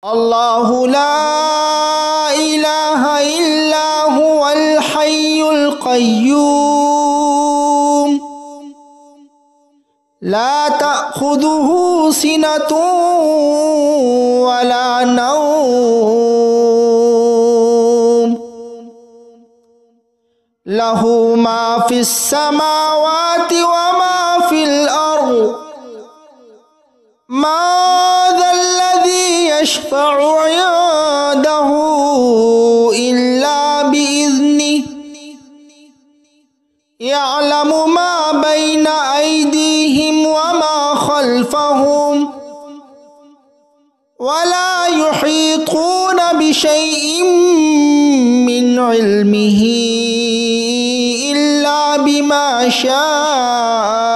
الله لا إله إلا هو الحي القيوم لا تأخذه سنة ولا نوم له ما في السماوات وما في الأرض ما ذا الذي يشفع عنده إلا بإذنه يعلم ما بين أيديهم وما خلفهم ولا يحيطون بشيء من علمه إلا بما شاء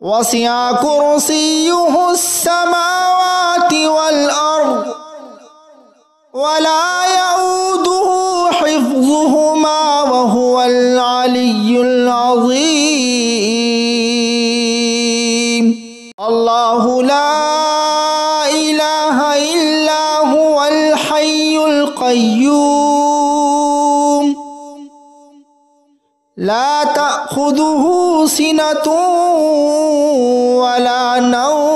وسع كرسيه السماوات والأرض ولا يؤوده حفظهما وهو العلي العظيم الله لا إله إلا هو الحي القيوم لا تأخذه سنة ولا نوم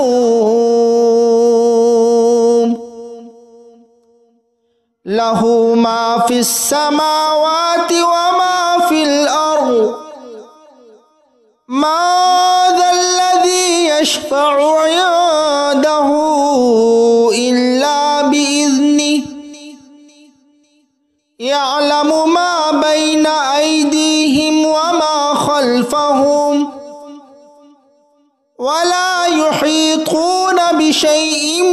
له ما في السماوات وما في الأرض ما ذا الذي يشفع عنده إلا بإذنه يعلم ما بين أيديهم وما خلفهم ولا يحيطون بشيء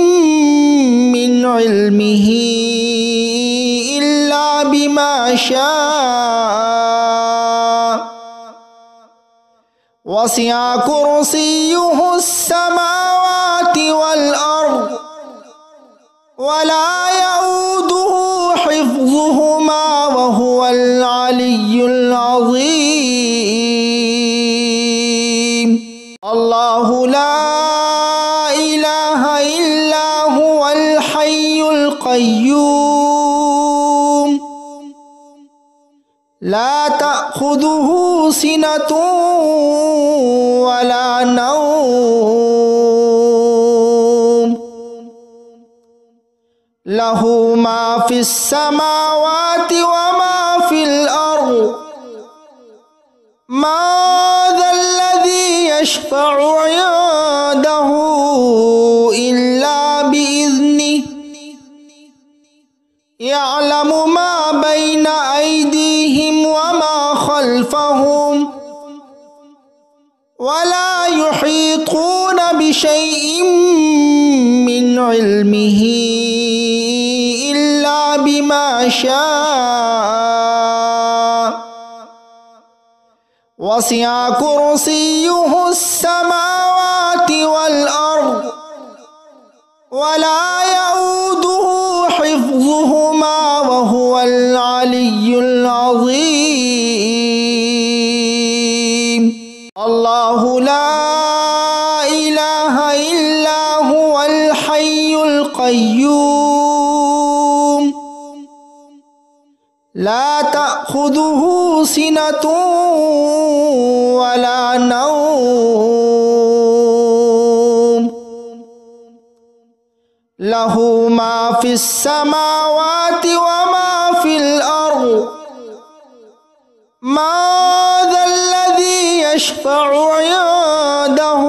من علمه إلا بما شاء وسع كرسيه السماوات والأرض ولا يؤوده حفظهما وهو العلي العظيم الله لا إله إلا هو الحي القيوم لا تأخذه سنة ولا نوم له ما في السماوات وما في الأرض ما ذا الذي يشفع عنده إلا بإذنه يعلم ما بين أيديهم وما خلفهم ولا يحيطون بشيء من علمه إلا بما شاء وسع كرسيه السماوات والأرض ولا يؤوده حفظهما وهو العلي العظيم الله لا إله إلا هو الحي القيوم لا تأخذه سنة ولا نوم له ما في السماوات وما في الأرض ما ذا الذي يشفع عنده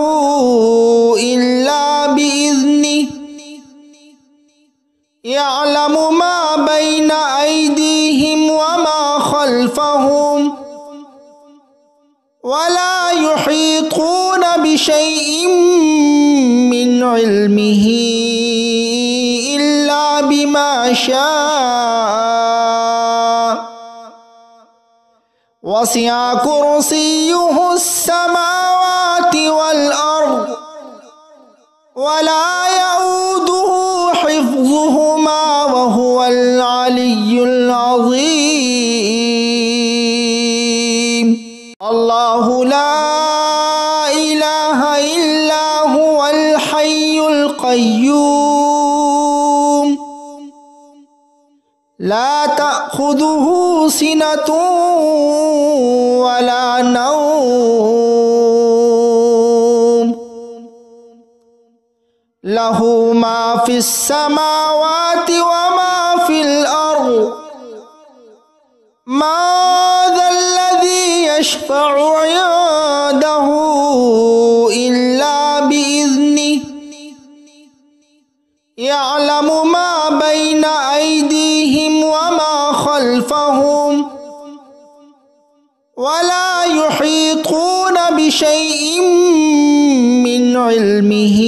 إلا بإذنه يعلم ما بين أيديهم وما خلفهم ولا يحيطون بشيء من علمه إلا بما شاء وسع كرسيه السماوات والأرض ولا يؤوده حفظهما وهو العلي العظيم الله لا إله إلا هو الحي القيوم القيوم لا تأخذه سنة ولا نوم له ما في السماوات وما في الأرض ما ذا الذي يشفع عنده إلا بإذنه يعلم ما بين أيديهم وما خلفهم ولا يحيطون بشيء من علمه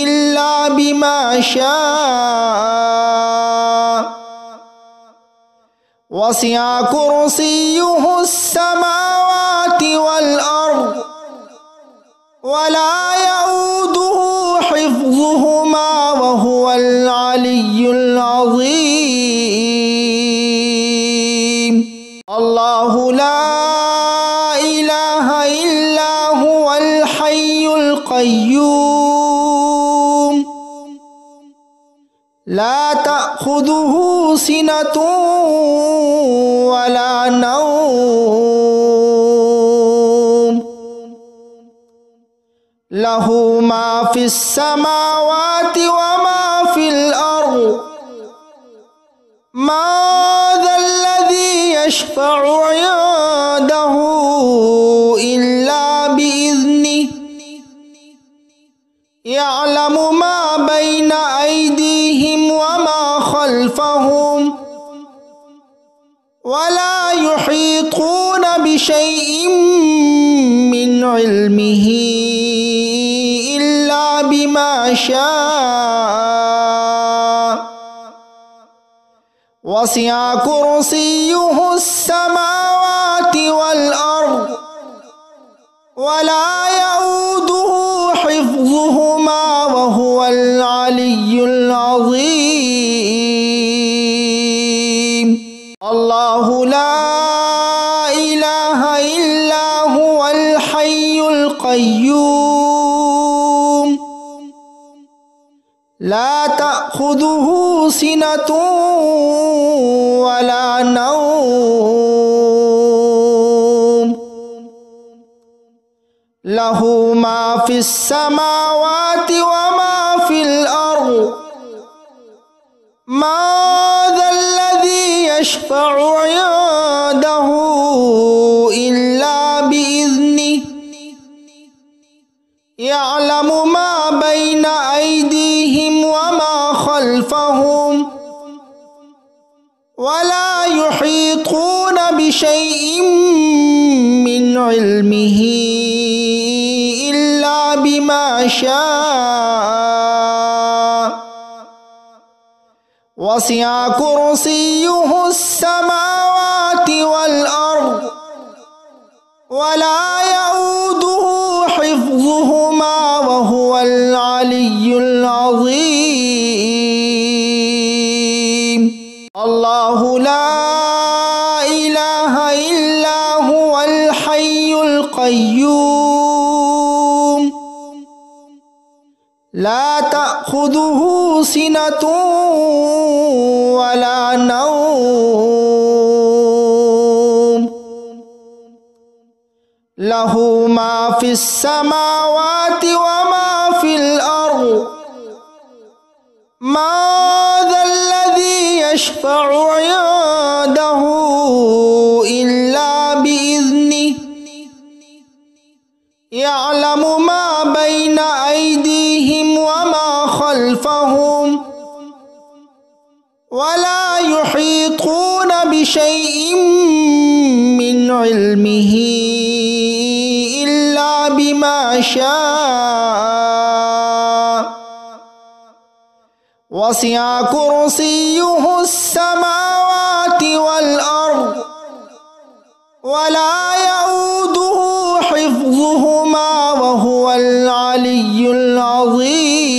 إلا بما شاء وسع كرسيه السماوات والأرض ولا يؤوده حفظهما وهو العلي العظيم الله لا إله إلا هو الحي القيوم لا تأخذه سنة ولا نوم له ما في السماوات وما في الأرض ما ذا الذي يشفع عنده إلا بإذنه يعلم ما بين أيديهم وما خلفهم ولا يحيطون بشيء من علمه إلا بما شاء وسع كرسيه السماوات والأرض ولا يؤوده حفظهما وهو العلي العظيم الله لا إله إلا هو الحي القيوم لا تأخذه سنة ولا نوم له ما في السماوات وما في الأرض ما ذا الذي يشفع عنده إلا بإذنه يعلم ما بين أيديهم وما خلفهم ولا يحيطون بشيء من علمه إلا بما شاء وسع كرسيه السماوات والأرض ولا يؤوده حفظهما وهو العلي العظيم الله لا إله إلا هو الحي القيوم لا تأخذه سنة ولا نوم له ما في السماوات وما في الأرض ما ذا الذي يشفع عنده إلا بإذنه يعلم ما بين أيديهم وما خلفهم ولا يحيطون بشيء من علمه إلا بما شاء وسع كرسيه السماوات والأرض ولا يؤوده حفظهما وهو العلي العظيم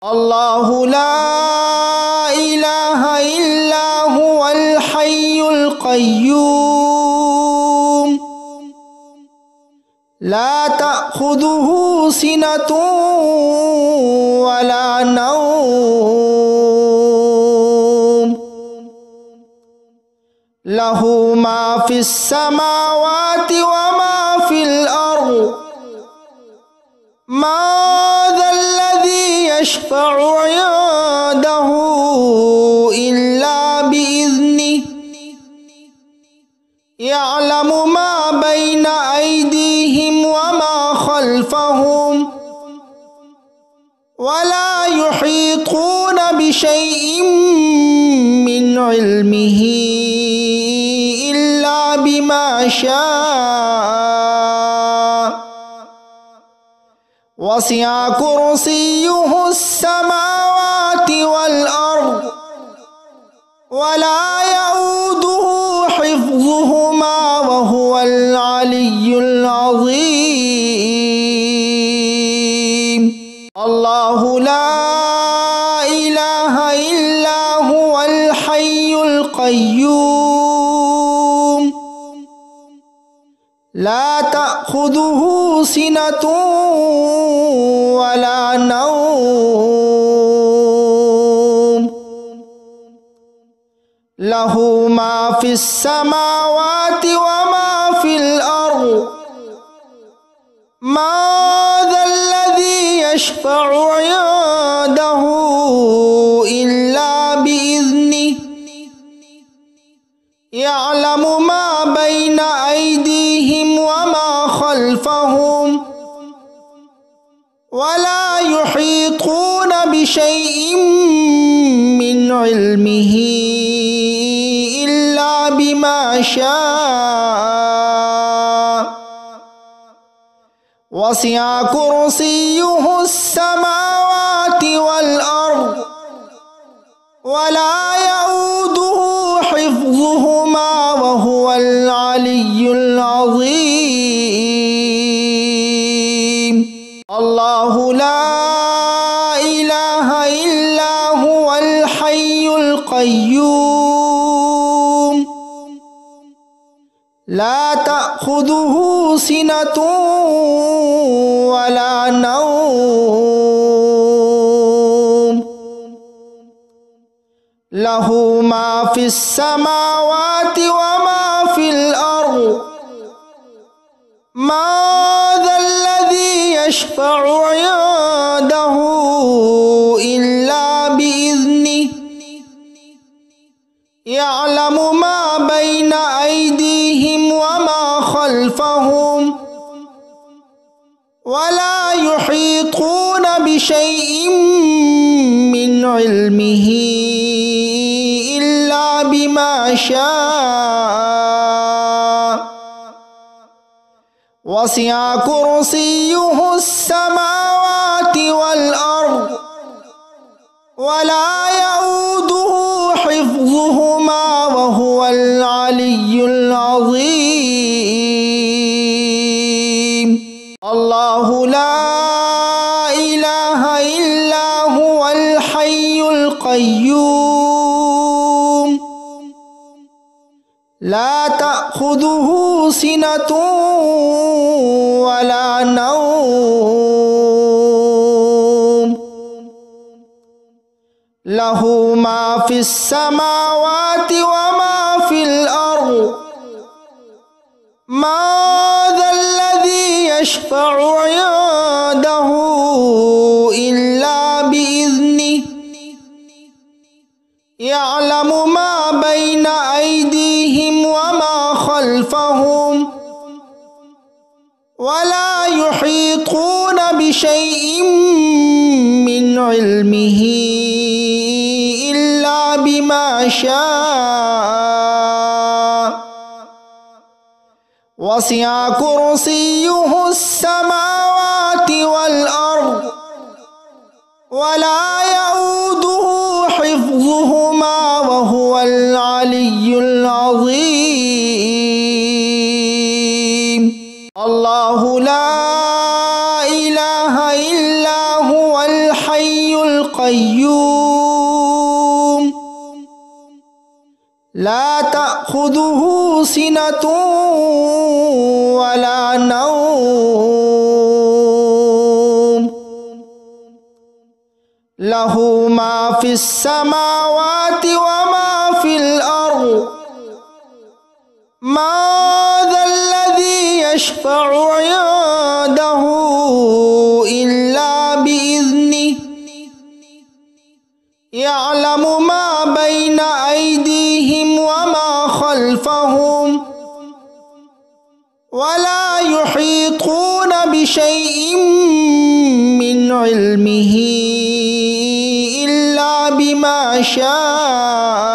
الله لا إله إلا هو الحي القيوم لا تأخذه تأخذه سنة ولا نوم له ما في السماوات وما في الأرض ما ذا الذي يشفع عنده إلا بإذنه يعلم ما بين أيديهم وما خلفهم ولا يحيطون بشيء من علمه إلا بما شاء وسع كرسيه السماوات والأرض ولا يؤوده حفظهما وهو العلي العظيم الله لا إله إلا هو الحي القيوم لا تأخذه سنة ولا نوم له ما في السماوات وما في الأرض ما ذا الذي يشفع عنده إلا بإذنه يعلم ما بين أيديهم وما خلفهم ولا يحيطون بشيء من علمه إلا بما شاء وسع كرسيه السماوات والأرض ولا يؤوده حفظهما وهو العلي العظيم الله لا إله إلا هو الحي القيوم لا تأخذه سنة ولا نوم له ما في السماوات وما في الأرض ما ذا الذي يشفع عنده إلا بإذنه يعلم ما بين أيديهم وما خلفهم ولا يحيطون بشيء من علمه إلا بما شاء وسع كرسيه السماوات والأرض ولا يؤوده حفظهما وهو العلي العظيم الله لا إله إلا هو الحي القيوم لا تأخذه سنة ولا نوم له ما في السماوات وما في الأرض ما ذا الذي يشفع عنده إلا بإذنه يعلم ما بين أيديهم وما خلفهم ولا يحيطون بشيء من علمه إلا بما شاء وسع كرسيه السماوات والأرض ولا يؤوده حفظهما وهو العلي العظيم الله لا إله إلا هو الحي القيوم لا تأخذه سنة ولا نوم লাহু মা ফিস সামাওয়াতি ওয়া মা ফিল আরদ মা যাল্লাযী ইয়াশফা'ু 'ইনদাহু ইল্লা বিইذনিহি ইয়া'লামু মা বাইনা আইদিহিম ওয়া মা খালফাহুম ওয়া লা ইউহীতুনা বিশাইইন মিন ইলমিহি ইল্লা বিমা শাআ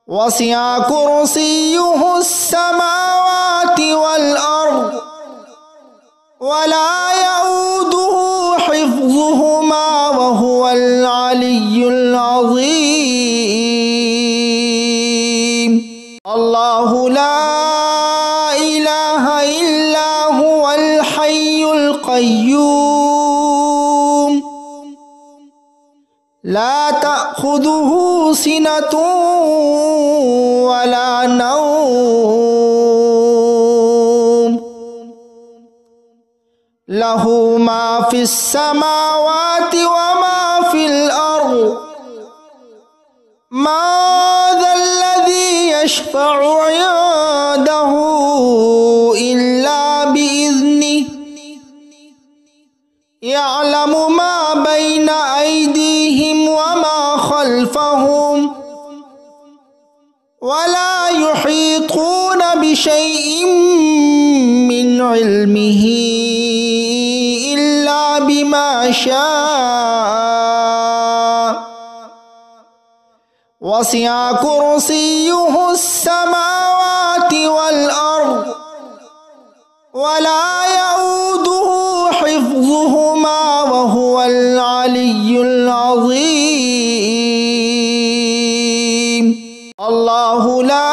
ওয়াসি'a কুরসিয়্যুহুস সামাওয়াতি ওয়াল আরদ ওয়া লা ইয়াউদুহু হিফযুহুমা ওয়া হুয়াল আলিয়্যুল আযীম। আল্লাহু লা ইলাহা ইল্লা হুয়াল হাইয়ুল কাইয়্যুম লা তা'খুযুহু সিনাতুন ওয়া লা নাওম লাহু মা ফিস সামাওয়াতি ওয়া মা ফিল আরদ মা যাল্লাযী ইয়াশফা'ু 'ইনদাহু ইল্লা বিইذনিহি ইয়া'লামু মা বাইনা আইদিহিম ওয়া মা খালফাহুম ওয়া লা ইউহীতুনা বিশাইইন মিন ইলমিহি ইল্লা বিমা শাআ ওয়াসি'a কুরসিয়্যুহুস সামাওয়াতি ওয়াল আরদ ওয়া লা ইয়াউদুহু হিফযুহুমা ওয়া হুয়াল আলিয়্যুল আযীম। আল্লাহু লা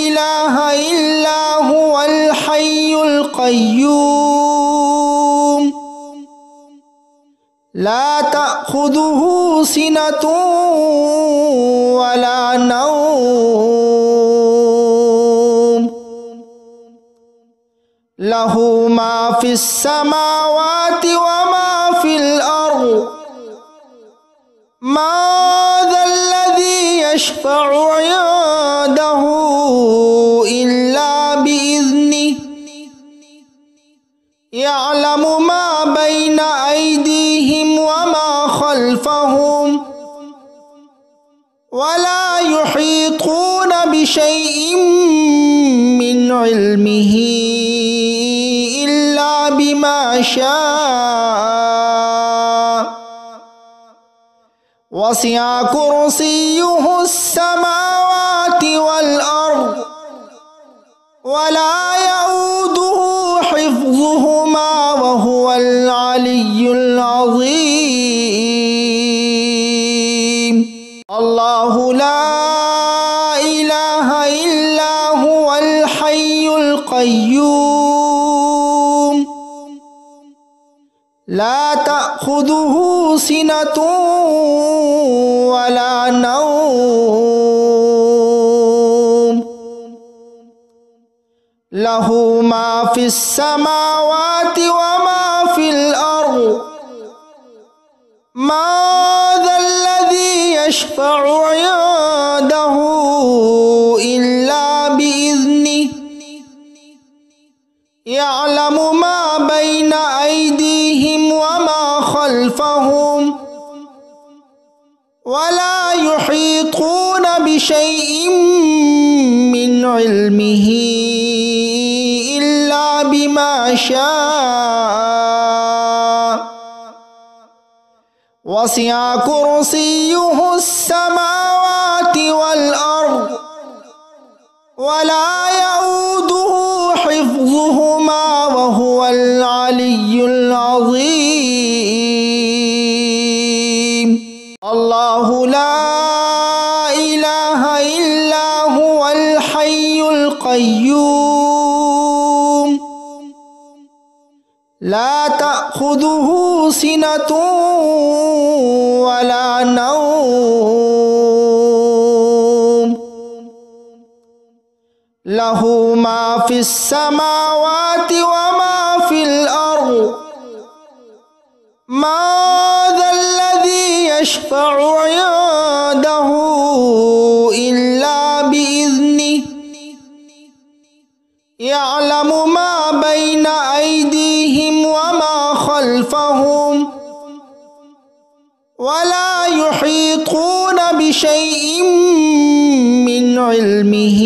ইলাহা ইল্লা হুয়াল হাইয়ুল কাইয়্যুম লা তা'খুযুহু সিনাতুন ওয়া লা নাওম লাহু মা ফিস সামাওয়াতি ওয়া মা ফিল আরদ মা যাল্লাযী ইয়াশফা'ু 'ইনদাহু ইল্লা বিইذনিহি ইয়া'লামু মা বাইনা আইদিহিম ওয়া মা খালফাহুম ওয়া লা ইউহীতুনা বিশাইইন মিন ইলমিহি ইল্লা বিমা শাআ ওয়াসি'a কুরসিয়্যুহুস সামাওয়াতি ওয়াল আরদ ওয়া লা ইয়াউদুহু হিফযুহুমা ওয়া হুয়াল আলিয়্যুল আযীম। আল্লাহু লা ইলাহা ইল্লা হুয়াল হাইয়ুল কাইয়্যুম লা তা'খুযুহু সিনাতুন ওয়া লা নাওম লাহু মা ফিস সামাওয়াতি ওয়া মা ফিল আরদ মা যাল্লাযী ইয়াশফা'ু 'ইনদাহু ইল্লা বিইذনিহি ইয়া'লামু মা বাইনা আইদিহিম ওয়া মা খালফাহুম ওয়া লা ইউহীতুনা বিশাইইন মিন ইলমিহি ইল্লা বিমা শাআ ওয়াসি'a কুরসিয়্যুহুস সামাওয়াতি ওয়াল আরদ ওয়া লা ইয়াউদুহু হিফযুহুমা ওয়া হুয়াল আলিয়্যুল আযীম। আল্লাহু লা ইলাহা ইল্লা হুয়াল হাইয়ুল কাইয়্যুম লা তা'খুযুহু সিনাতুন ওয়া লা নাওম লাহু মা ফিস সামাওয়াতি ওয়া মা ফিল আরদ ما ذا الذي يشفع عنده إلا بإذنه يعلم ما بين أيديهم وما خلفهم ولا يحيطون بشيء من علمه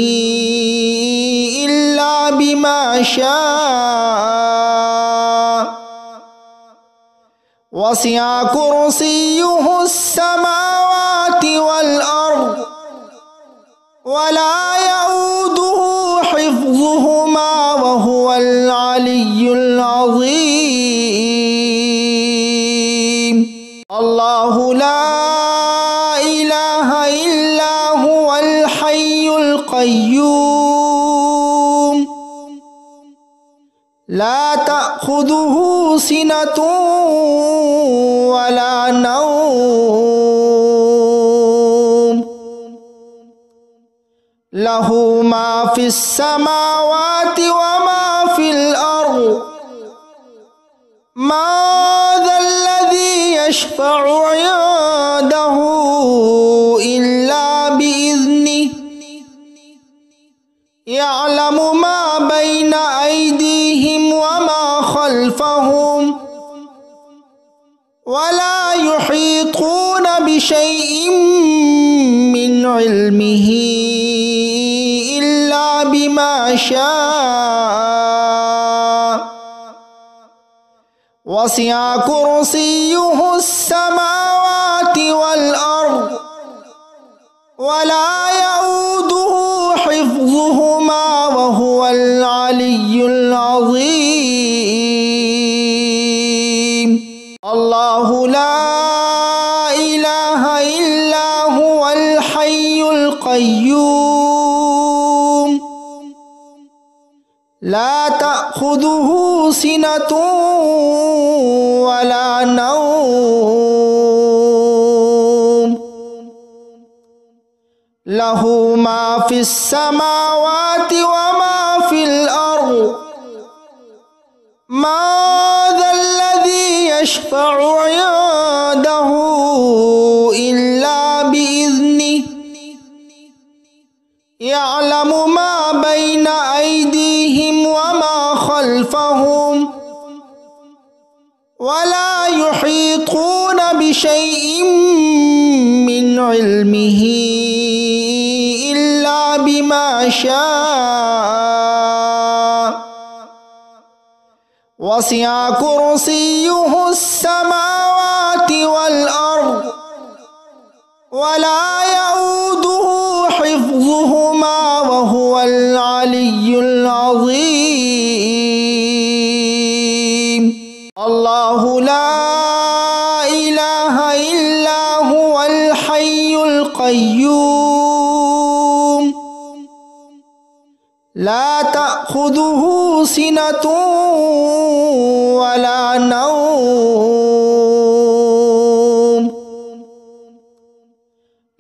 إلا بما شاء وسع كرسيه السماوات والأرض ولا يؤوده حفظهما وهو العلي العظيم. الله لا إله إلا هو الحي القيوم لا تأخذه سنة ولا نوم له ما في السماوات وما في الأرض ما ذا الذي يشفع عنده إلا بإذنه يعلم ما بين أيديهم وما خلفهم ولا يحيطون بشيء من علمه إلا بما شاء وسع كرسيه السماوات والأرض ولا يؤوده حفظهما وهو العلي العظيم. الله لا إله إلا هو الحي القيوم لا تأخذه سنة ولا نوم له ما في السماوات وما في الأرض ما ذا الذي يشفع عنده إلا بإذنه يعلم ما بين أيديهم وما خلفهم ولا يحيطون بشيء من علمه إلا بما شاء وسع كرسيه السماوات والأرض ولا يؤوده حفظهما وهو العلي العظيم. الله لا إله إلا هو الحي القيوم لا تأخذه سنة ولا نوم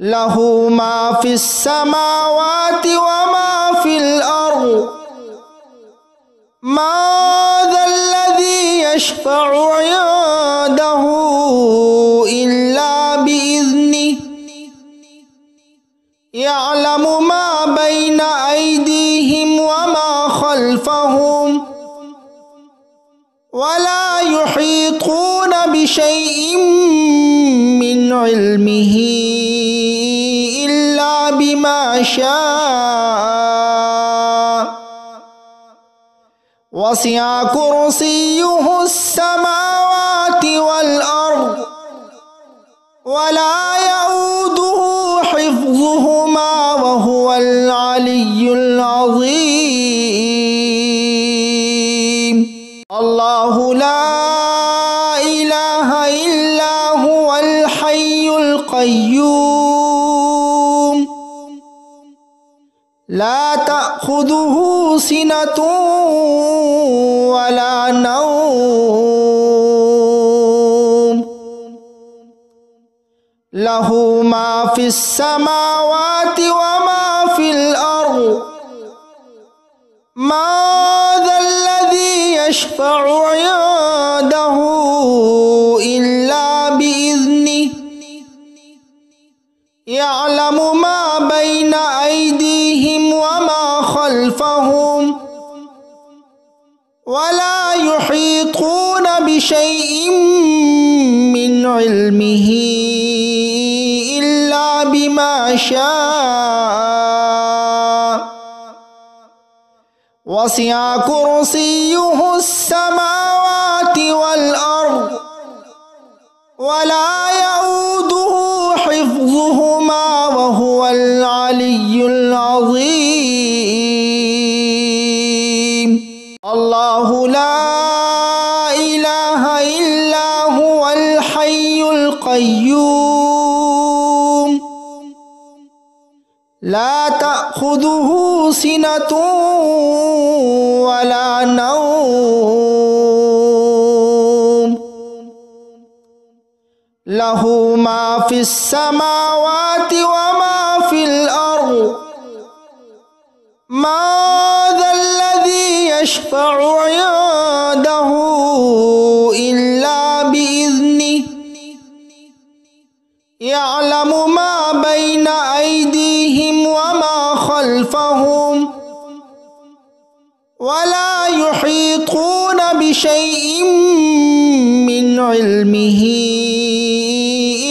له ما في السماوات وما في الأرض ما ذا الذي يشفع عنده إلا بإذنه يعلم ما بين أيديهم وما خلفهم ولا يحيطون بشيء من علمه إلا بما شاء وسع كرسيه السماوات والأرض ولا يؤوده حفظهما وهو العلي العظيم. الله لا إله إلا هو الحي القيوم لا تأخذه سنة ولا نوم له ما في السماوات وما في الأرض ما ذا الذي يشفع عنده ولا يحيطون بشيء من علمه إلا بما شاء وسع كرسيه السماوات والأرض ولا يؤوده حفظهما وهو العلي العظيم الله لا إله إلا هو الحي القيوم لا تأخذه سنة ولا نوم له ما في السماوات وما في الأرض ما ذا الذي يشفع عنده إلا بإذنه يعلم ما بين أيديهم وما خلفهم ولا يحيطون بشيء من علمه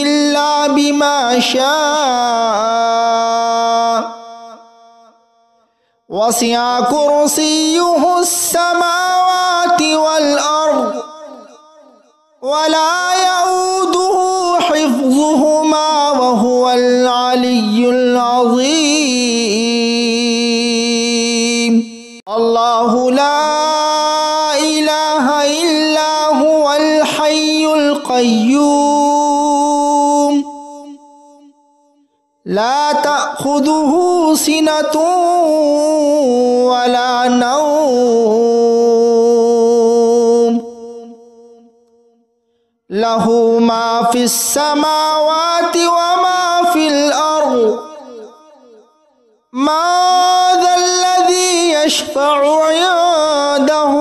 إلا بما شاء وسع كرسيه السماوات والأرض ولا يؤوده حفظهما وهو العلي العظيم الله لا إله إلا هو الحي القيوم لا تأخذه سنة ولا نوم له ما في السماوات وما في الأرض ما ذا الذي يشفع عنده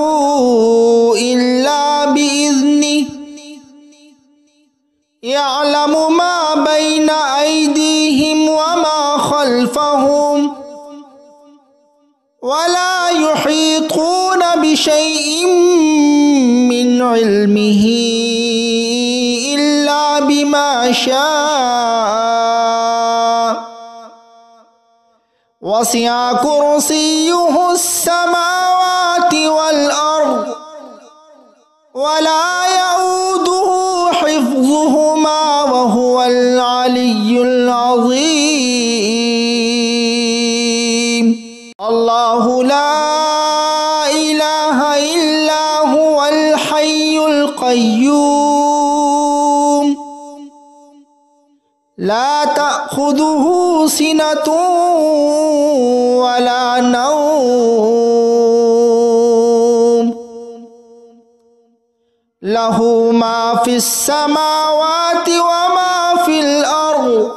إلا بإذنه يعلم ما بين أيديهم وما خلفهم ولا يحيطون بشيء من علمه إلا بما شاء وسع كرسيه السماوات والأرض ولا يؤوده حفظهما وهو العلي العظيم الله لا إله إلا هو الحي القيوم لا تأخذه سنة ولا نوم له ما في السماوات وما في الأرض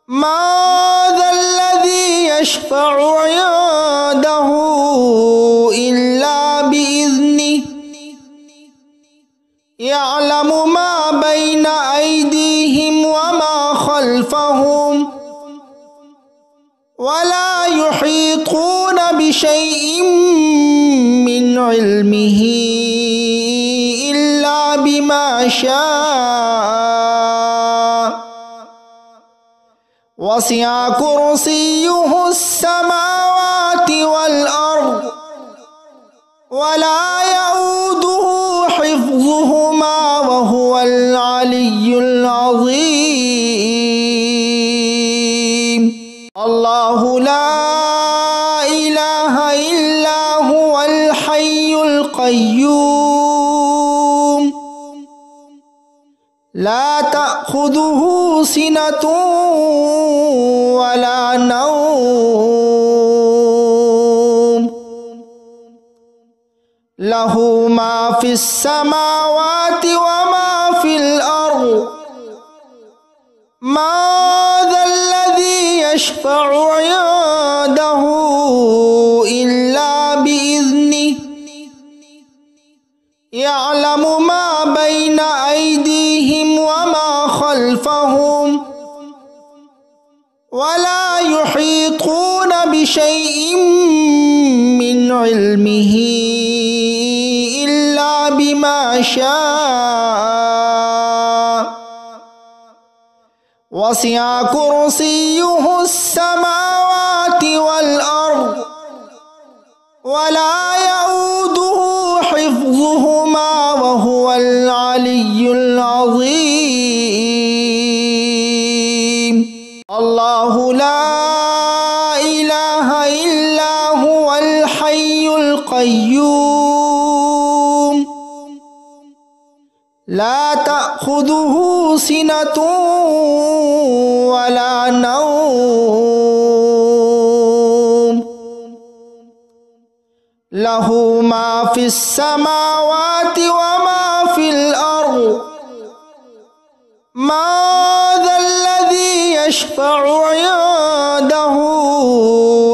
ما ذا الذي يشفع عنده إلا بإذنه يعلم ما بين أيديهم وما خلفهم ولا يحيطون بشيء من علمه إلا بما شاء وسع كرسيه السماوات والأرض ولا يؤوده حفظهما وهو العلي العظيم الله لا إله إلا هو الحي القيوم لا تأخذه سنة ولا نوم له ما في السماوات وما في الأرض ما ذا الذي يشفع عنده إلا بإذنه يعلم ما بين أيديهم وما خلفهم ولا يحيطون بشيء من علمه إلا بما شاء وسع كرسيه السماوات والأرض ولا يؤوده حفظهما وهو العلي العظيم الله لا إله إلا هو الحي القيوم لا تأخذه سنة ولا نوم له ما في السماوات وما في الأرض ما ذا الذي يشفع عنده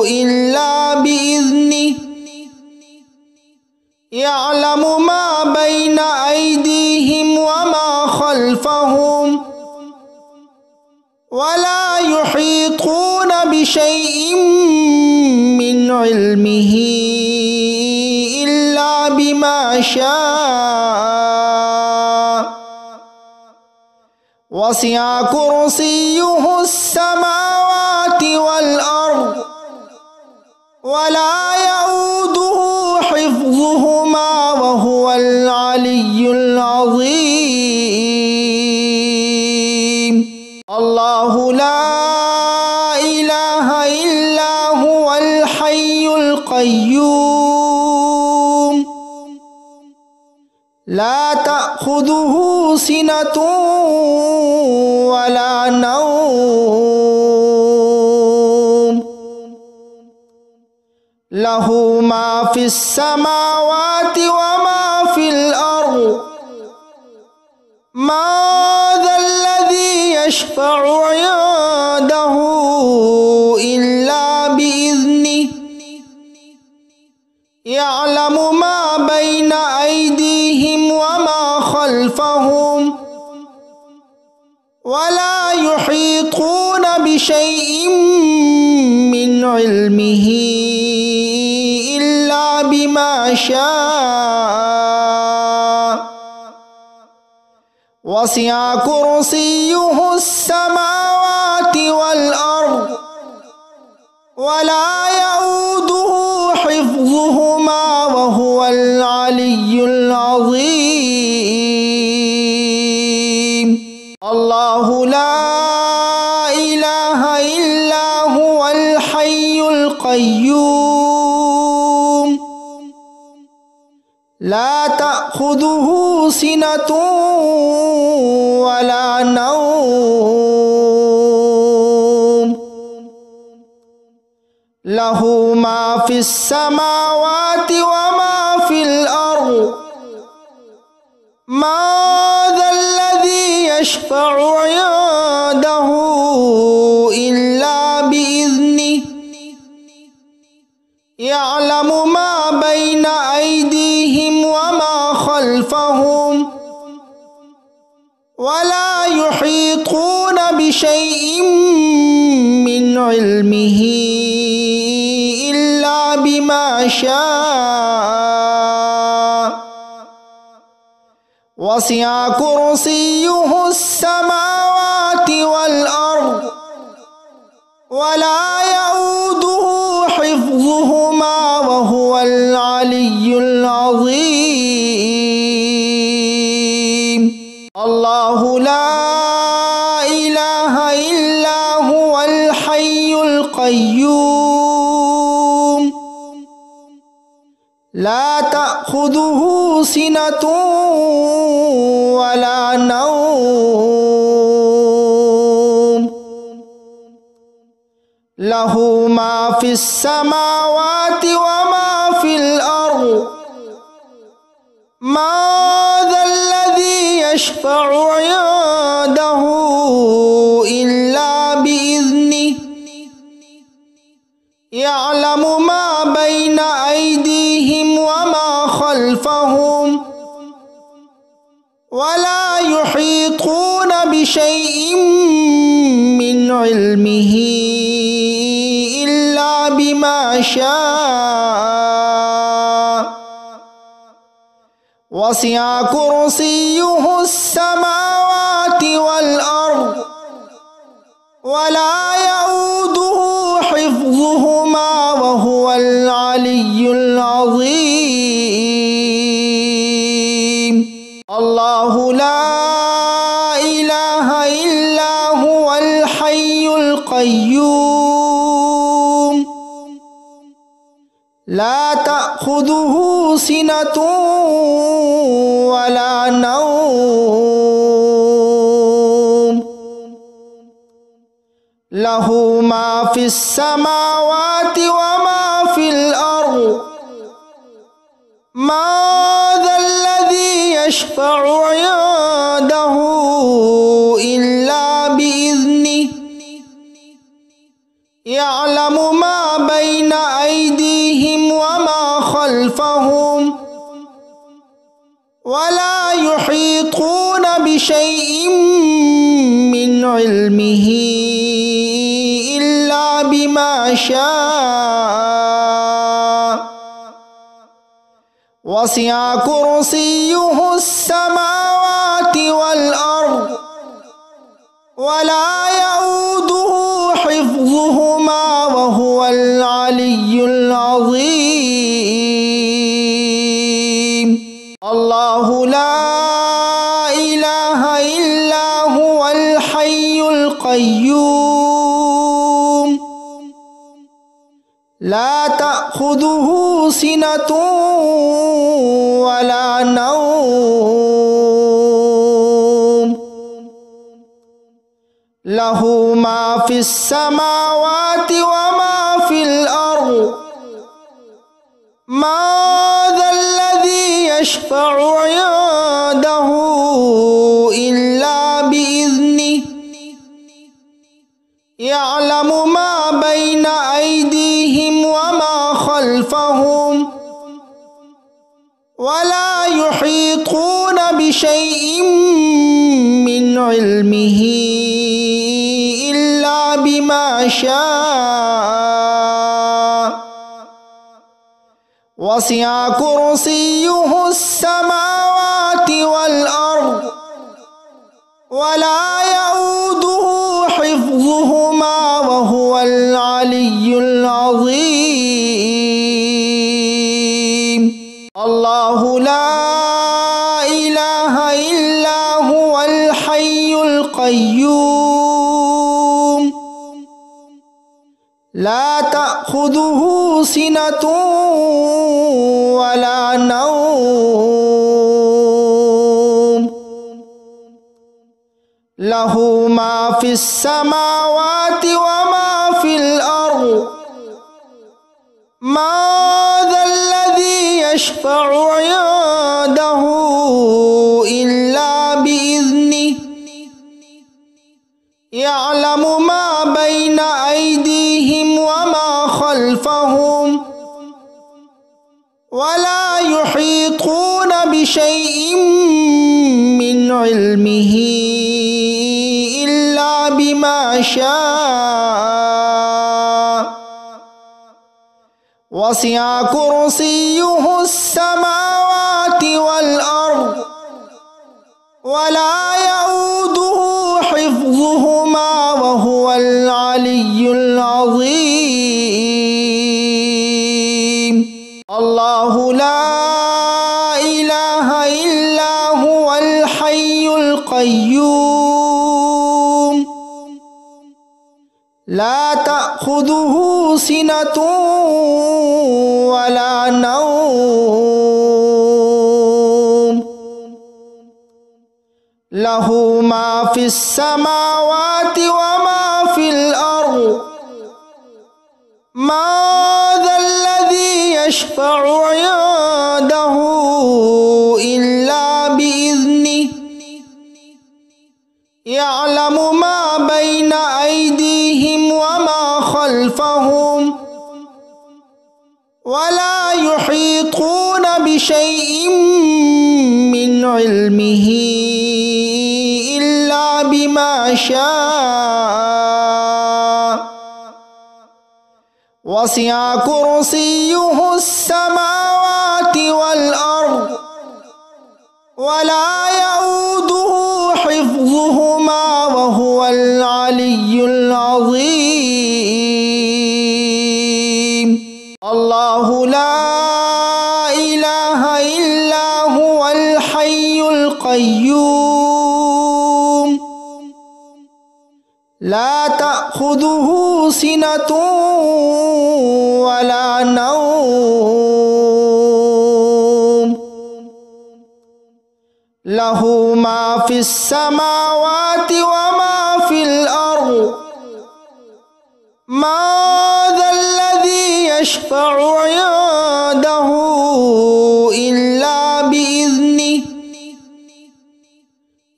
إلا بإذنه يعلم ما بين أيديهم وما خلفهم ولا يحيطون بشيء من علمه إلا بما شاء وسع كرسيه السماوات والأرض ولا يؤوده حفظهما وهو العلي العظيم الله لا إله إلا هو الحي القيوم لا تأخذه سنة ولا نوم له ما في السماوات وما في الأرض ما ذا الذي يشفع عنده إلا بإذنه يعلم ما بين أيديهم وما خلفهم ولا يحيطون بشيء من علمه إلا بما شاء وسع كرسيه السماوات والأرض ولا يؤوده حفظهما وهو العلي العظيم الله لا إله إلا هو الحي القيوم لا تأخذه سنة ولا نوم له ما في السماوات وما في الأرض ما ذا الذي يشفع عنده إلا بإذنه يعلم ما بين أيديهم وما خلفهم ولا يحيطون بشيء من علمه إلا بما شاء وسع كرسيه السماوات والأرض ولا يؤوده حفظهما وهو العلي العظيم الله لا إله إلا هو الحي القيوم لا تأخذه سنة ولا نوم له ما في السماوات وما في الأرض ما ذا الذي يشفع عنده إلا بإذنه يعلم ما بين أيديهم وما خلفهم ولا يحيطون بشيء من علمه إلا بما شاء وسع كرسيه السماوات والأرض ولا يؤوده حفظهما وهو العلي العظيم. الله لا إله إلا هو الحي القيوم لا تأخذه سنة ولا نوم له ما في السماوات وما في الأرض ما ذا الذي يشفع عنده إلا بإذنه يعلم ما بين أيديهم وما خلفهم ولا يحيطون بشيء من علمه إلا بما شاء وسع كرسيه السماوات والأرض ولا يؤوده حفظهما وهو العلي العظيم. الله لا إله إلا هو الحي القيوم لا تأخذه سنة ولا نوم له ما في السماوات وما في الأرض ما ذا الذي يشفع عنده إلا بإذنه يعلم ما بين أيديهم وما خلفهم ولا يحيطون بشيء من علمه إلا بما شاء وسع كرسيه السماوات والأرض ولا يؤوده حفظهما وهو العلي العظيم. الله لا إله إلا هو الحي القيوم لا تأخذه سنة ولا نوم له ما في السماوات وما في الأرض ما ذا الذي يشفع عنده إلا بإذنه يعلم ما بين أيديهم وما خلفهم ولا يحيطون بشيء من علمه إلا بما شاء وسع كرسيه السماوات والأرض ولا يؤوده حفظهما وهو العلي العظيم. الله لا إله إلا هو الحي القيوم لا تأخذه سنة ولا نوم له ما في السماوات وما في الأرض ما ذا الذي يشفع عنده إلا بإذنه يعلم ما بين أيديهم وما خلفهم ولا يحيطون بشيء من علمه إلا بما شاء وسع كرسيه السماوات والأرض إله إلا هو الحي القيوم لا تأخذه سنة ولا نوم له ما في السماوات وما في الأرض من ذا الذي يشفع عنده إلا بإذنه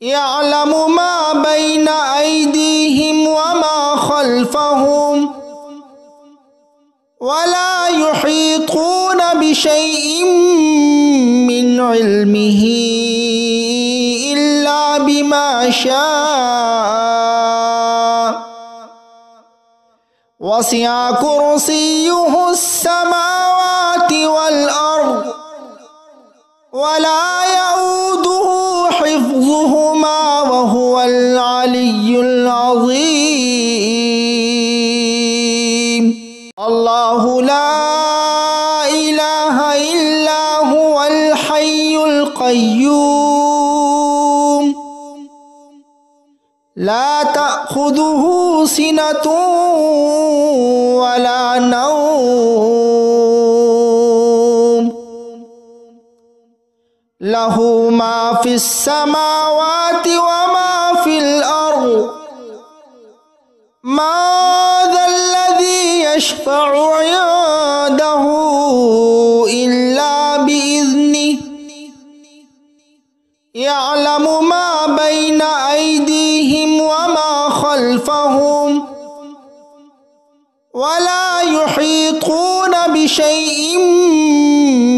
يعلم ما بين أيديهم وما خلفهم ولا يحيطون بشيء من علمه إلا بما شاء وسع كرسيه السماوات والأرض ولا يؤوده حفظهما وهو العلي العظيم الله لا إله إلا هو الحي القيوم لا تأخذه سنة ولا نوم له ما في السماوات وما في الأرض من ذا الذي يشفع عنده إلا بإذنه يعلم ما بين أيديهم وما خلفهم ولا يحيطون بشيء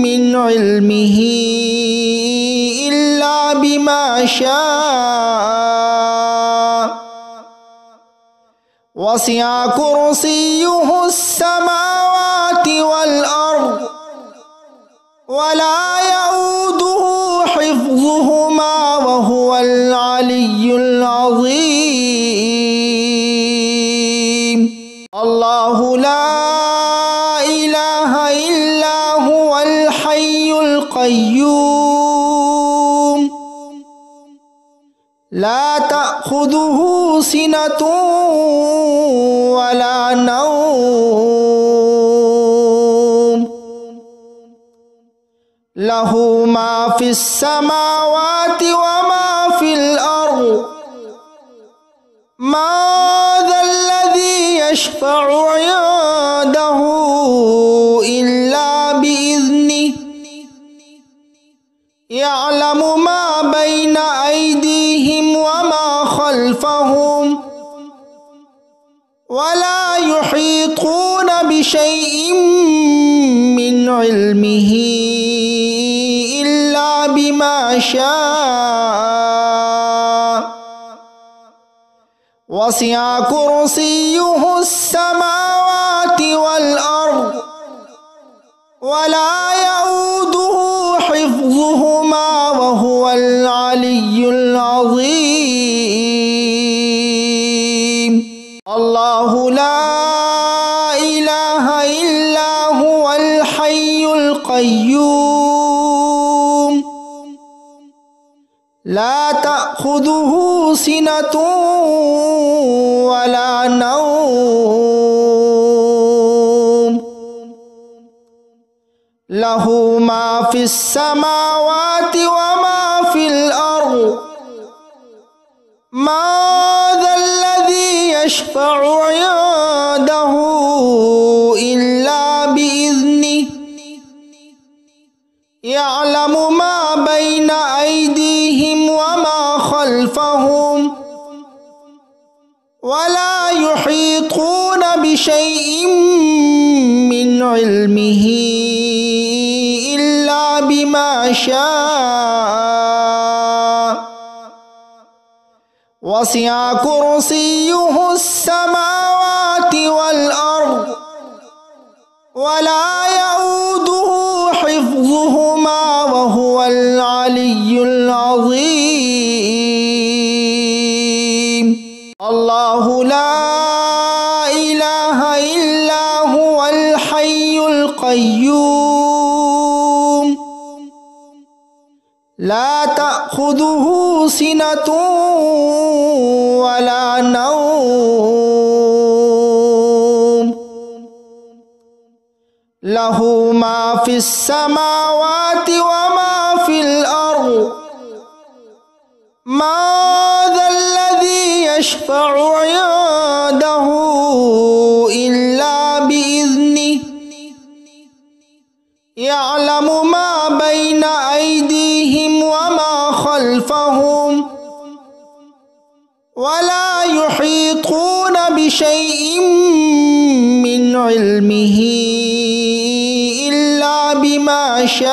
من علمه إلا بما شاء وسع كرسيه السماوات والأرض ولا يؤوده حفظهما وهو العلي العظيم الله لا إله إلا هو الحي القيوم لا تأخذه سنة ولا نوم له ما في السماوات وما في الأرض من ذا الذي يشفع عنده إلا بإذنه يعلم ما بين أيديهم وما خلفهم ولا يحيطون بشيء من علمه إلا بما شاء وسع كرسيه السماوات والأرض ولا يؤوده حفظهما وهو العلي العظيم الله لا إله إلا هو الحي القيوم لا تأخذه سنة ولا نوم له ما في السماوات وما في الأرض من ذا الذي يشفع عنده إلا بإذنه يعلم ما بين أيديهم وما خلفهم ولا يحيطون بشيء من علمه إلا بما شاء وسع كرسيه السماوات والأرض ولا يؤوده حفظهما وهو العلي العظيم الله لا إله إلا هو الحي القيوم لا تأخذه سنة ولا نوم له ما في السماوات وما في الأرض ما ذا الذي يشفع عنده إلا بإذنه يعلم ما بين أيديهم وما خلفهم ولا يحيطون بشيء من علمه إلا بما شاء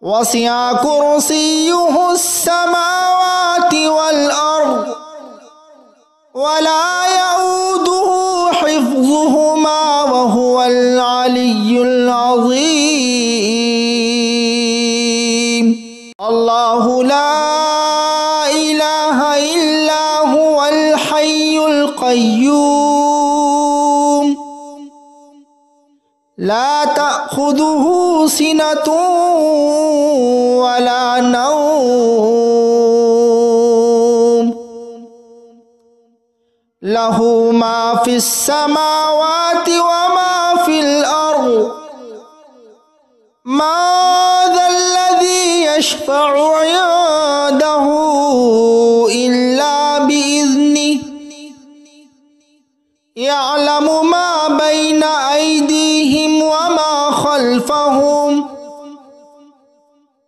وسع كرسيه السماوات والأرض ولا يؤوده حفظهما وهو العلي العظيم الله لا إله إلا هو الحي القيوم لا تأخذه سنة ولا نوم له ما في السماوات وما في الأرض ما ذا الذي يشفع عنده إلا بإذنه يعلم ما بين أيديهم وما خلفهم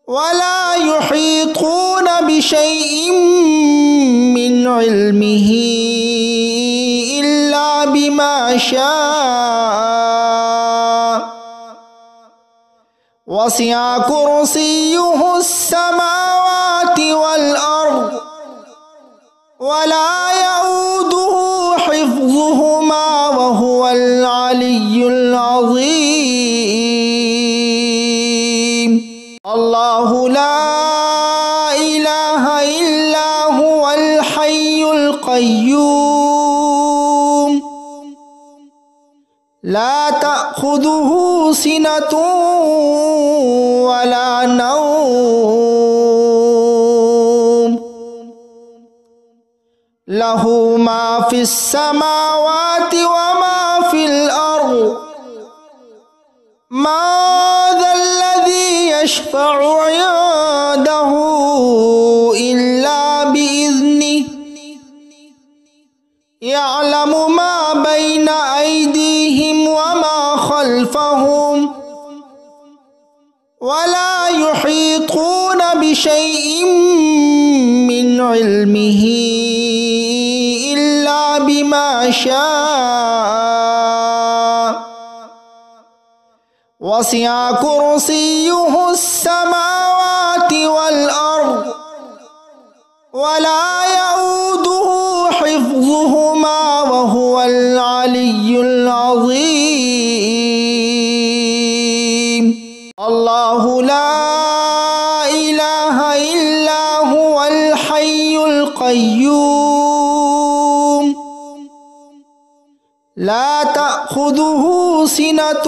ولا يحيطون بشيء من علمه إلا بما شاء وسع كرسيه السماوات والأرض ولا يؤوده حفظهما وهو العلي العظيم الله لا إله إلا هو الحي القيوم لا تأخذه سنة ولا نوم له ما في السماوات وما في الأرض ما ذا الذي يشفع عنده إلا بإذنه يعلم ما بين أيديهم وما خلفهم ولا يحيطون بشيء من علمه إلا بما شاء وسع كرسيه السماوات والأرض ولا يؤوده حفظهما وهو العلي العظيم الله لا إله إلا هو الحي القيوم لا تأخذه سنة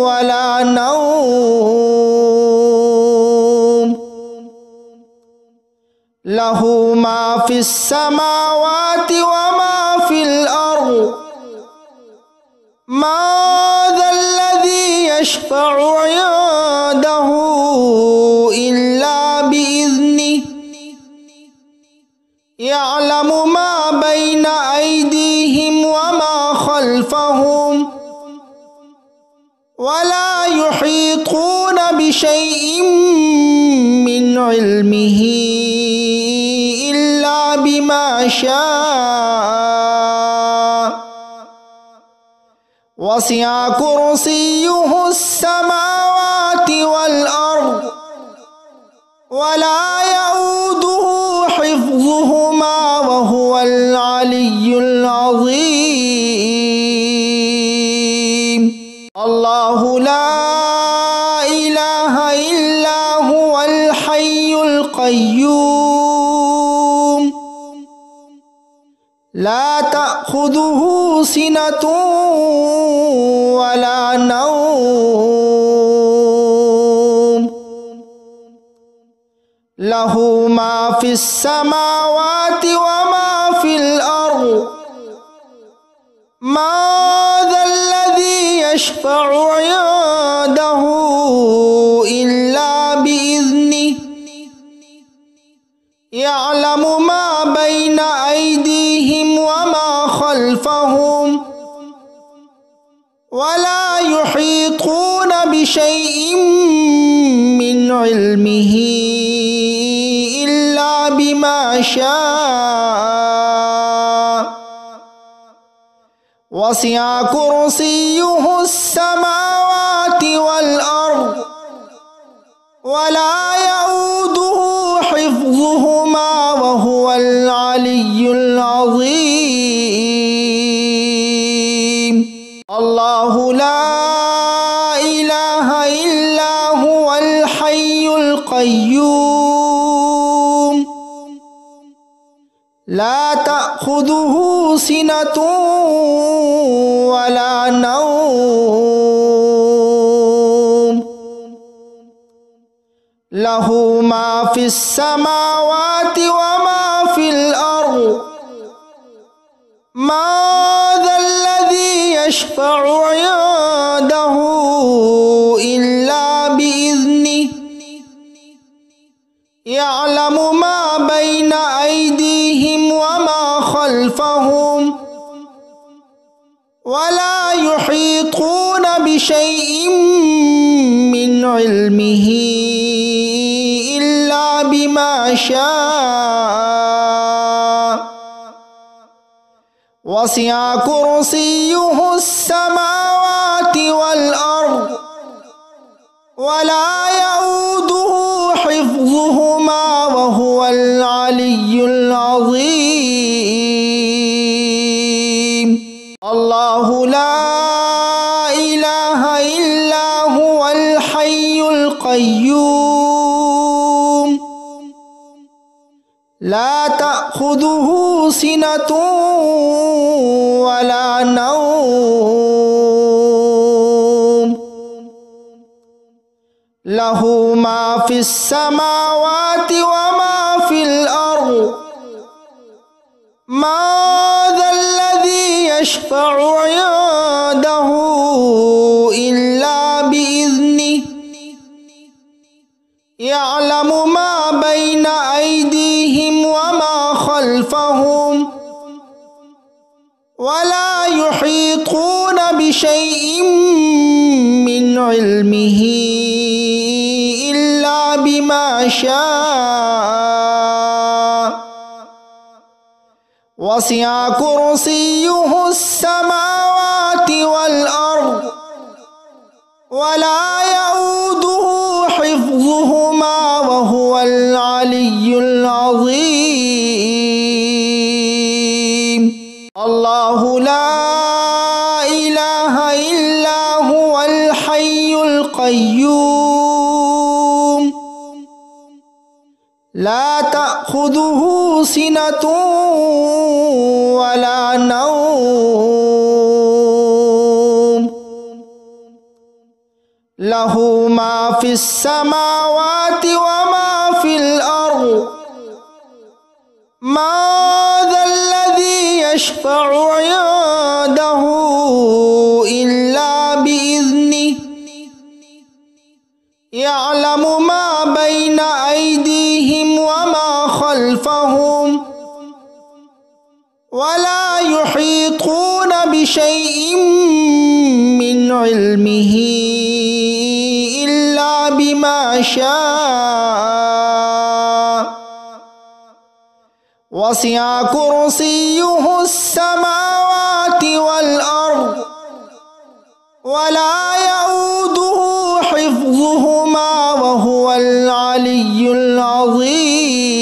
ولا نوم له ما في السماوات وما في الأرض ما ذا الذي يشفع عنده إلا بإذنه يعلم ما بين أيديهم وما خلفهم ولا يحيطون بشيء من علمه إلا بما شاء وسع كرسيه السماوات والأرض ولا يؤوده حفظهما وهو العلي العظيم الله لا إله إلا هو الحي القيوم لا تأخذه سنة ولا نوم له ما في السماوات وما في الأرض من ذا الذي يشفع عنده إلا بإذنه يعلم ما بين أيديهم وما خلفهم ولا يحيطون بشيء من علمه إلا بما شاء وسع كرسيه السماوات والأرض ولا يؤوده حفظهما وهو العلي العظيم الله لا إله إلا هو الحي القيوم لا تأخذه سنة ولا نوم له ما في السماوات وما في الأرض من ذا الذي يشفع عنده إلا بإذنه يعلم ما بين أيديهم وما خلفهم ولا يحيطون بشيء من علمه إلا بما شاء وسع كرسيه السماوات والأرض ولا يؤوده حفظهما وهو العلي العظيم الله لا إله إلا هو الحي القيوم لا تأخذه سنة ولا نوم له ما في السماوات وما في الأرض من ذا الذي يشفع عنده إلا بإذنه يعلم ما بين أيديهم وما خلفهم ولا يحيطون بشيء من علمه إلا بما شاء وسع كرسيه السماوات والأرض ولا يؤوده حفظهما وهو العلي العظيم الله لا إله إلا هو الحي القيوم لا تأخذه سنة ولا نوم له ما في السماوات وما في الأرض من ذا الذي يشفع عنده إلا بإذنه يعلم ما بين أيديهم وما خلفهم ولا يحيطون بشيء من علمه إلا بما شاء وسع كرسيه السماوات والأرض ولا يؤوده حفظهما وهو العلي العظيم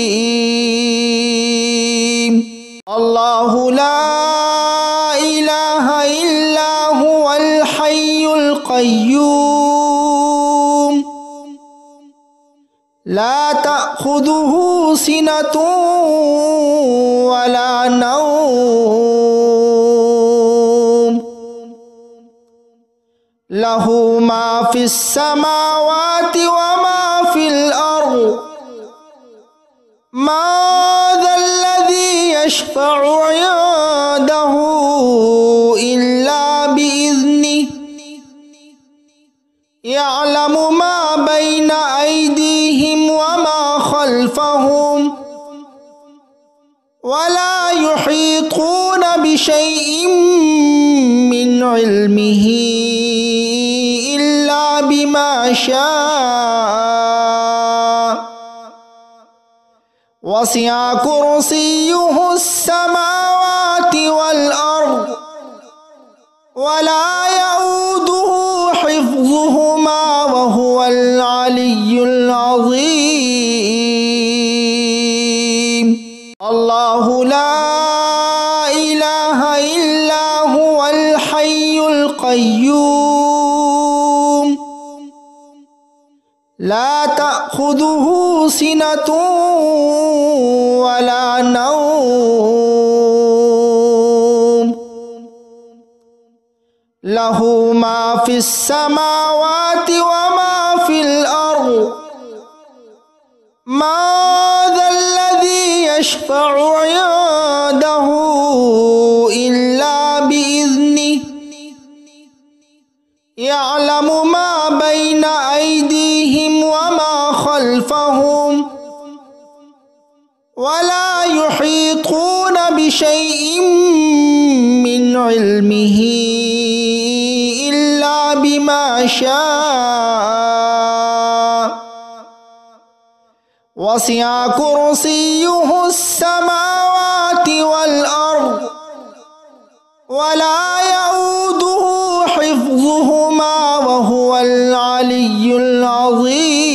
الله لا إله إلا هو الحي القيوم لا تأخذه سنة ولا نوم له ما في السماوات وما في الأرض ما ذا الذي يشفع عنده إلا بإذنه يعلم ما بين أيديهم وما خلفهم ولا يحيطون بشيء من علمه إلا بما شاء وسع كرسيه السماوات والأرض ولا يؤوده حفظهما وهو العلي العظيم. الله لا إله إلا هو الحي القيوم لا تأخذه سنة ولا نوم له ما في السماوات وما في الأرض ما ذا الذي يشفع عنده إلا بإذنه يعلم ما بين أيديهم وما خلفهم ولا يحيطون بشيء من علمه إلا بما شاء وسع كرسيه السماوات والأرض ولا يؤوده حفظهما وهو العلي العظيم.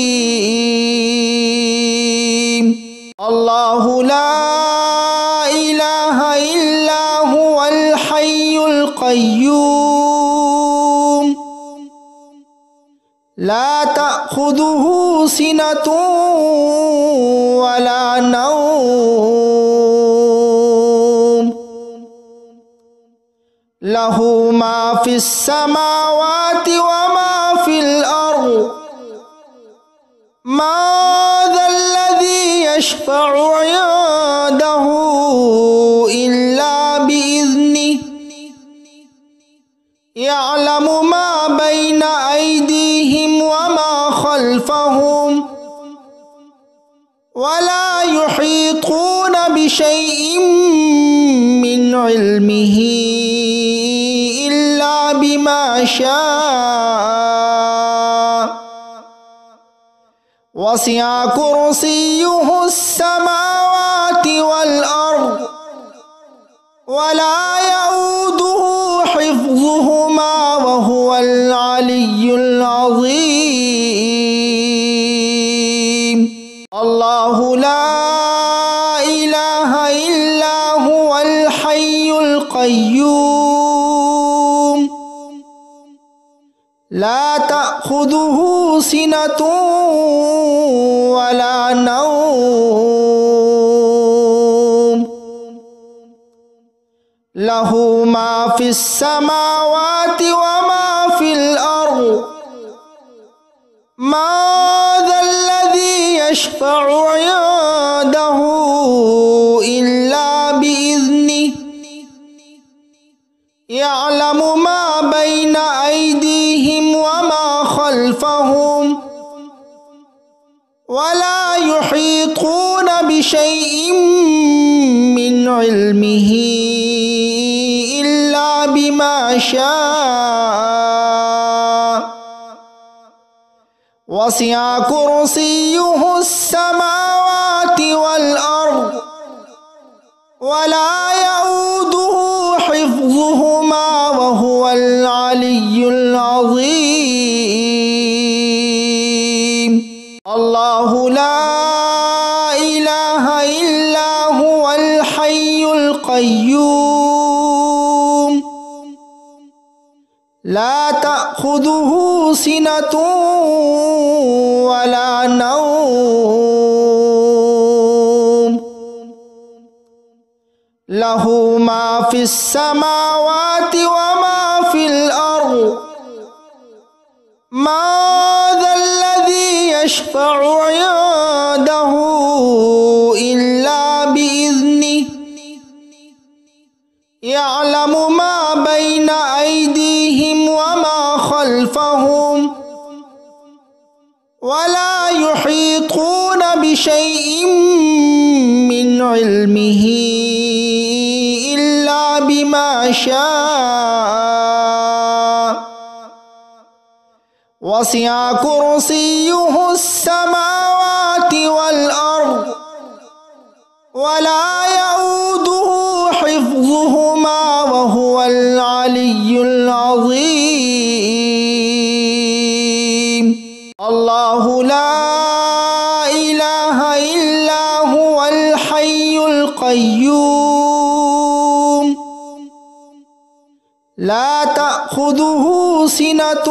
الله لا إله إلا هو الحي القيوم لا تأخذه سنة ولا نوم له ما في السماوات وما في الأرض ما ذا الذي يشفع عنده إلا بإذنه يعلم ما بين أيديهم وما خلفهم ولا يحيطون بشيء من علمه إلا بما شاء وسع كرسيه السماوات والأرض ولا يؤوده حفظهما وهو العلي العظيم. الله لا إله إلا هو الحي القيوم لا تأخذه سنة ولا نوم له ما في السماوات وما في الأرض ما ذا الذي يشفع عنده إلا بإذنه يعلم ما بين أيديهم وما خلفهم ولا يحيطون بشيء من علمه إلا بما شاء وسع كرسيه السماوات والأرض ولا يؤوده حفظهما وهو العلي العظيم. الله لا إله إلا هو الحي القيوم لا تأخذه سنة ولا نوم له ما في السماوات وما في الأرض ما ذا الذي يشفع عنده إلا خلفهم ولا يحيطون بشيء من علمه إلا بما شاء وسع كرسيه السماوات والأرض ولا يؤوده حفظهما وهو العلي العظيم الله لا إله إلا هو الحي القيوم لا تأخذه سنة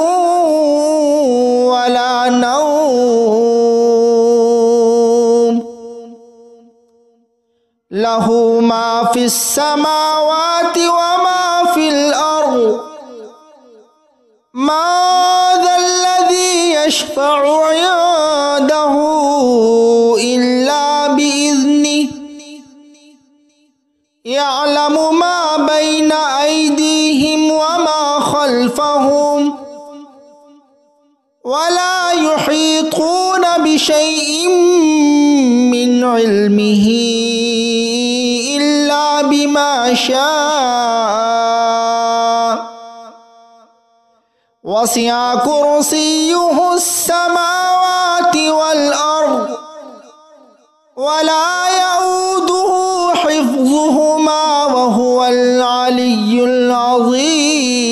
ولا نوم له ما في السماوات وما في الأرض ما ذا الذي يشفع عنده إلا بإذنه يعلم ما بين أيديهم وما خلفهم ولا يحيطون بشيء من علمه إلا بما شاء وسع كرسيه السماوات والأرض ولا يؤوده حفظهما وهو العلي العظيم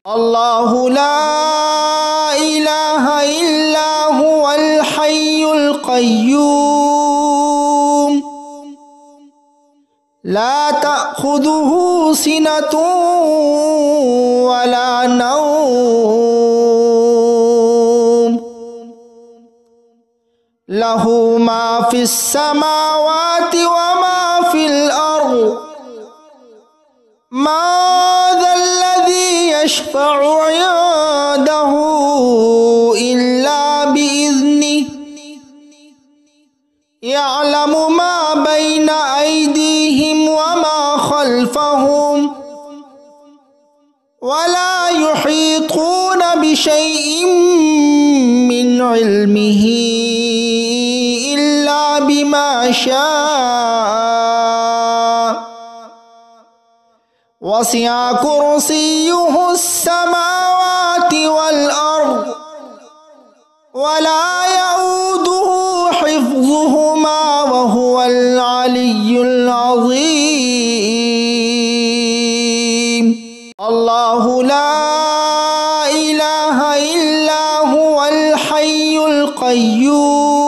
الله لا إله إلا هو الحي القيوم لا تأخذه سنة ولا نوم له ما في السماوات وما في الأرض ما ذا الذي يشفع عنده إلا بإذنه يعلم ما بين أيديهم وما خلفهم ولا يحيطون بشيء من علمه إلا بما شاء وسع كرسيه السماوات والأرض ولا يؤوده حفظهما وهو العلي العظيم الله لا إله إلا هو الحي القيوم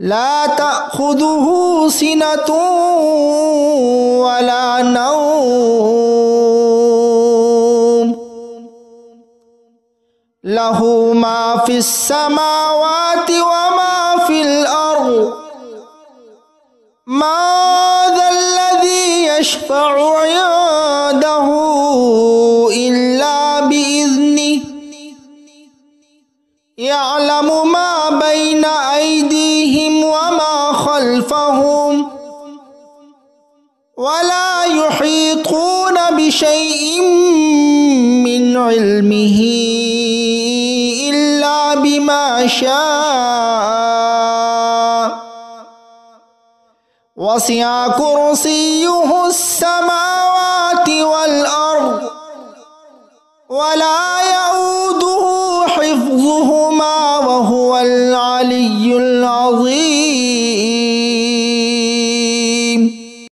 لا تأخذه سنة ولا نوم له ما في السماوات وما في الأرض ما ذا الذي يشفع عنده إلا بإذنه يعلم ما بين أيديهم وما خلفهم ولا يحيطون بشيء من علمه إلا بما شاء وسع كرسيه السماوات والأرض ولا يؤوده حفظهما وهو العلي العظيم